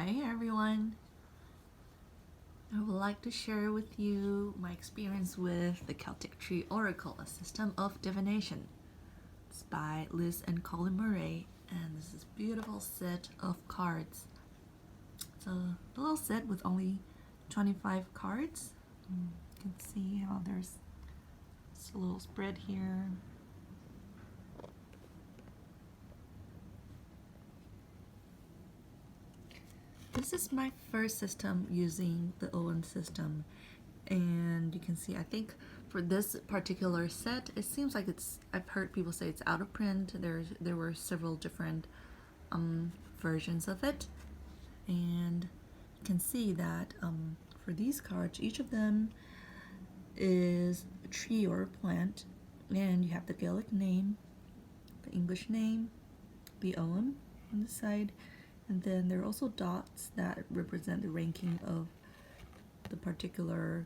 Hi everyone. I would like to share with you my experience with the Celtic Tree Oracle, a system of divination. It's by Liz and Colin Murray, and this is a beautiful set of cards. It's a little set with only 25 cards. You can see how there's a little spread here. This is my first system using the Owen system, and you can see I think for this particular set it seems like I've heard people say it's out of print. There were several different versions of it, and you can see that for these cards each of them is a tree or a plant, and you have the Gaelic name, the English name, the Owen on the side, and then there are also dots that represent the ranking of the particular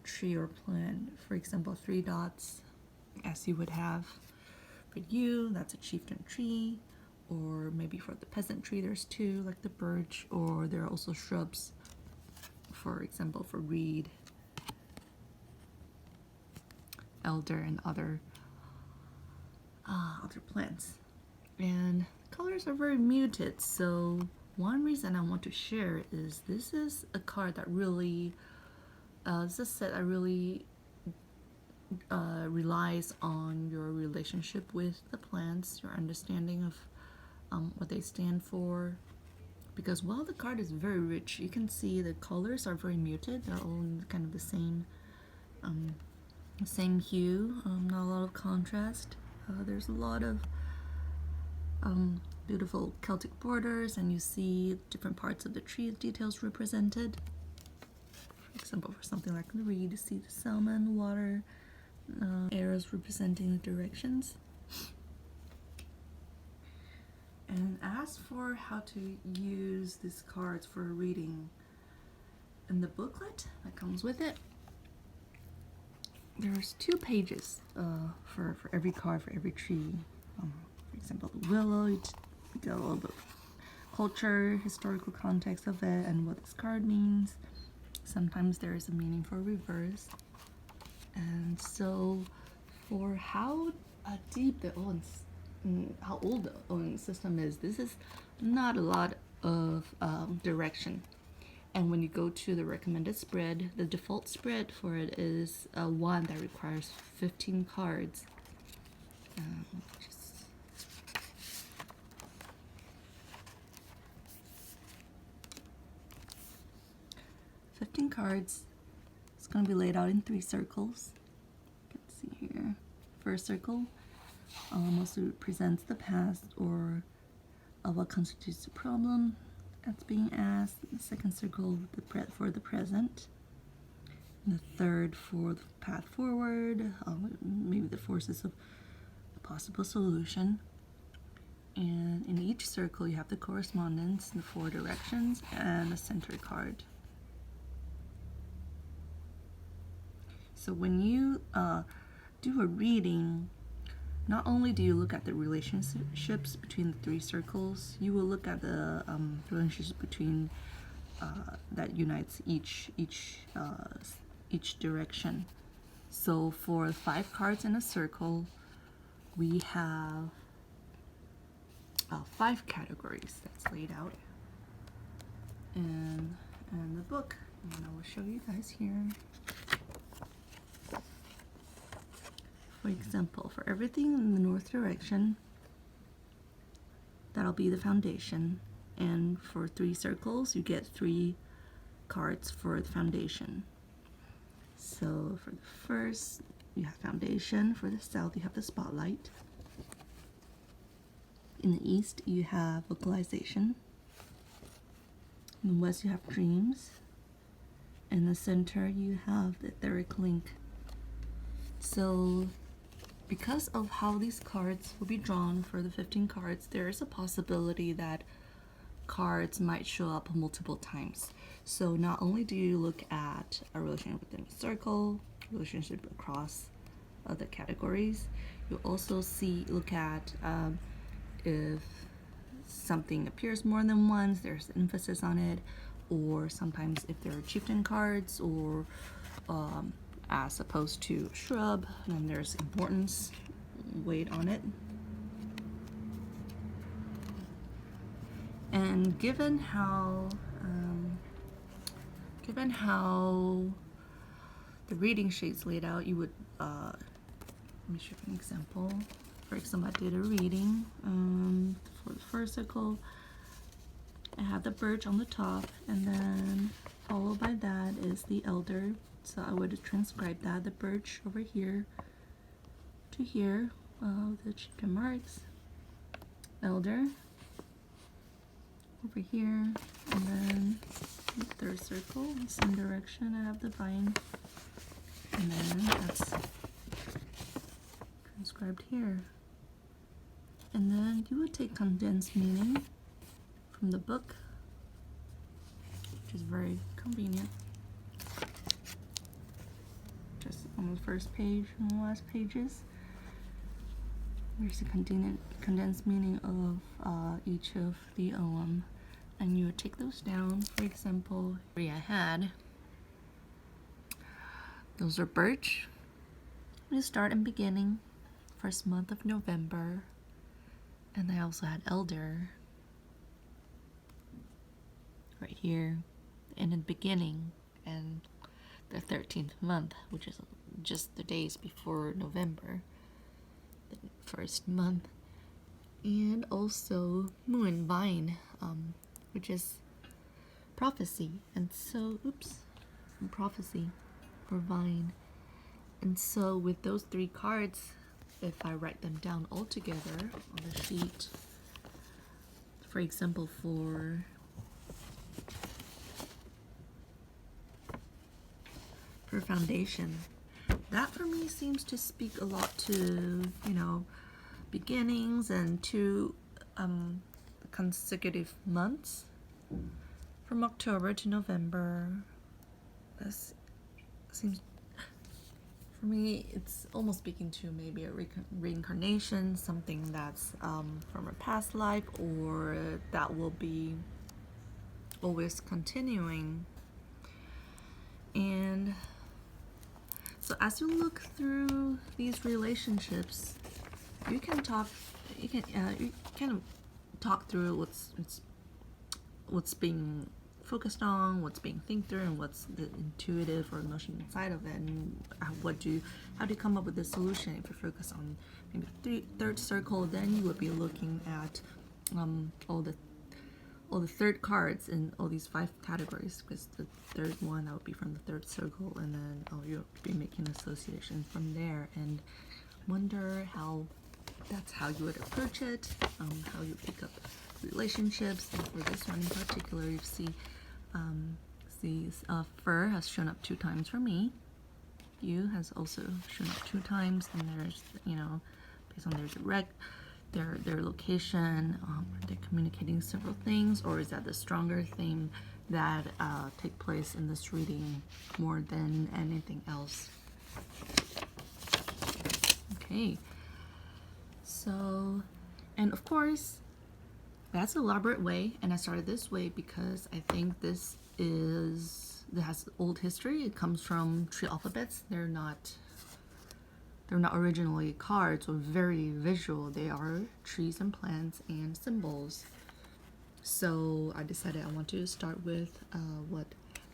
tree or plant. For example, 3 dots, as you would have for you, that's a chieftain tree, or maybe for the peasant tree there's 2, like the birch, or there are also shrubs, for example, for reed, elder, and other plants. And colors are very muted, so one reason I want to share is this is a card that really this is a set that really relies on your relationship with the plants, your understanding of what they stand for, because while the card is very rich, you can see the colors are very muted. They're all in kind of the same hue, not a lot of contrast. There's a lot of beautiful Celtic borders, and you see different parts of the tree details represented. For example, for something like the reed, you see the salmon, water, arrows representing the directions. And as for how to use these cards for reading, in the booklet that comes with it, there's 2 pages for every card, for every tree. For example, the willow, you get a little bit of culture, historical context of it, and what this card means. Sometimes there is a meaning for reverse. And so for how deep the Owen, how old the Owen system is, this is not a lot of direction. And when you go to the recommended spread, the default spread for it is one that requires 15 cards. 15 cards. It's going to be laid out in 3 circles. You can see here. First circle mostly represents the past, or what constitutes the problem that's being asked. The second circle for the present. And the third for the path forward, maybe the forces of a possible solution. And in each circle you have the correspondence, the 4 directions, and a center card. So when you do a reading, not only do you look at the relationships between the 3 circles, you will look at the relationships between that unites each direction. So for 5 cards in a circle, we have 5 categories that's laid out in the book, and I will show you guys here. For example, for everything in the north direction, that'll be the foundation, and for 3 circles you get 3 cards for the foundation. So for the first you have foundation, for the south you have the spotlight, in the east you have vocalization, in the west you have dreams, in the center you have the etheric link. So because of how these cards will be drawn for the 15 cards, there is a possibility that cards might show up multiple times. So not only do you look at a relationship within a circle, relationship across other categories, you also look at if something appears more than once, there's emphasis on it, or sometimes if there are chieftain cards or as opposed to shrub, then there's importance weight on it. And given how the reading sheet's laid out, you would let me show you an example. For example, I did a reading for the first circle. I have the birch on the top, and then followed by that is the elder. So I would transcribe that, the birch over here to here, the chieftain marks, elder over here, and then the third circle, same direction, I have the vine, and then that's transcribed here. And then you would take condensed meaning from the book, which is very convenient. Just on the first page and the last pages. There's a condensed meaning of each of the ogham, and you would take those down. For example, here I had, those are birch. We start in beginning, first month of November, and I also had elder right here in the beginning and the 13th month, which is just the days before November, the first month, and also moon vine, which is prophecy. And so prophecy for vine. And so with those three cards, if I write them down all together on the sheet, for example, for foundation, that for me seems to speak a lot to, you know, beginnings and to consecutive months from October to November. This seems, for me, it's almost speaking to maybe a reincarnation, something that's from a past life, or that will be always continuing. And so as you look through these relationships, you can kind of talk through what's being focused on, what's being think through, and what's the intuitive or emotional side of it, and how do you come up with a solution. If you focus on maybe third circle, then you would be looking at all the third cards in all these 5 categories, because the third one, that would be from the third circle, and then you'll be making associations from there, and wonder how that's how you would approach it, how you pick up relationships. And for this one in particular, you see fur has shown up 2 times for me. You has also shown up 2 times, and there's, you know, based on their location, they're communicating several things, or is that the stronger theme that take place in this reading more than anything else? Okay, so, and of course, that's an elaborate way, and I started this way because I think this has old history. It comes from tree alphabets. They're not originally cards or very visual. They are trees and plants and symbols. So I decided I want to start with what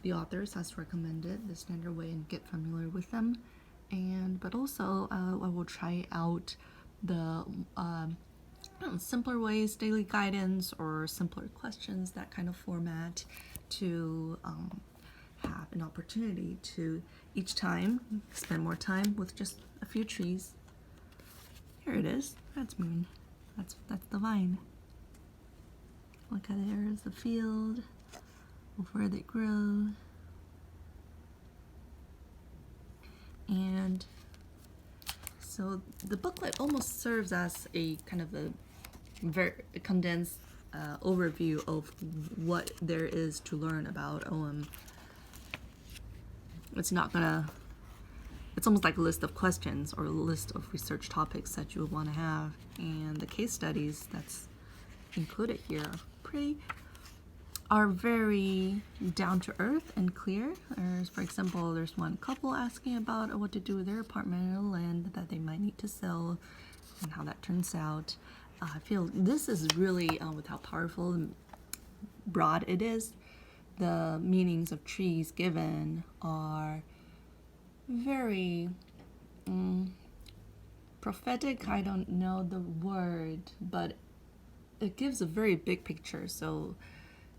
the authors has recommended, the standard way, and get familiar with them. But also I will try out the simpler ways, daily guidance or simpler questions, that kind of format, to have an opportunity to each time spend more time with just a few trees. Here it is. That's moon. That's the vine. Look at there's the field of where they grow. And so the booklet almost serves as a kind of a very condensed overview of what there is to learn about ogham. It's almost like a list of questions or a list of research topics that you would want to have, and the case studies, that's included here are very down to earth and clear. For example, there's one couple asking about what to do with their apartment and land that they might need to sell and how that turns out. I feel this is really, with how powerful and broad it is, the meanings of trees given are very prophetic. I don't know the word, but it gives a very big picture. So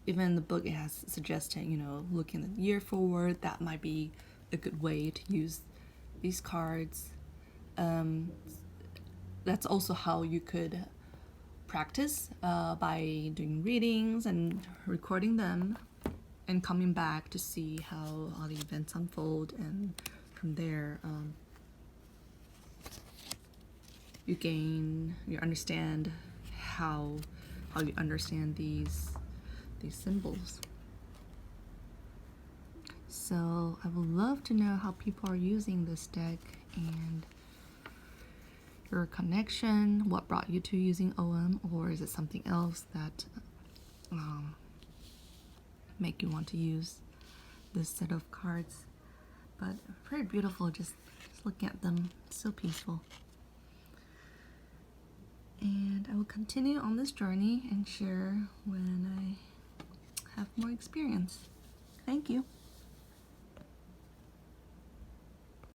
even in the book, it has suggested, looking the year forward, that might be a good way to use these cards. That's also how you could practice by doing readings and recording them and coming back to see how all the events unfold, and from there you understand how you understand these symbols. So I would love to know how people are using this deck and your connection, what brought you to using OM, or is it something else that make you want to use this set of cards. But very beautiful, just looking at them, so peaceful. And I will continue on this journey and share when I have more experience. Thank you.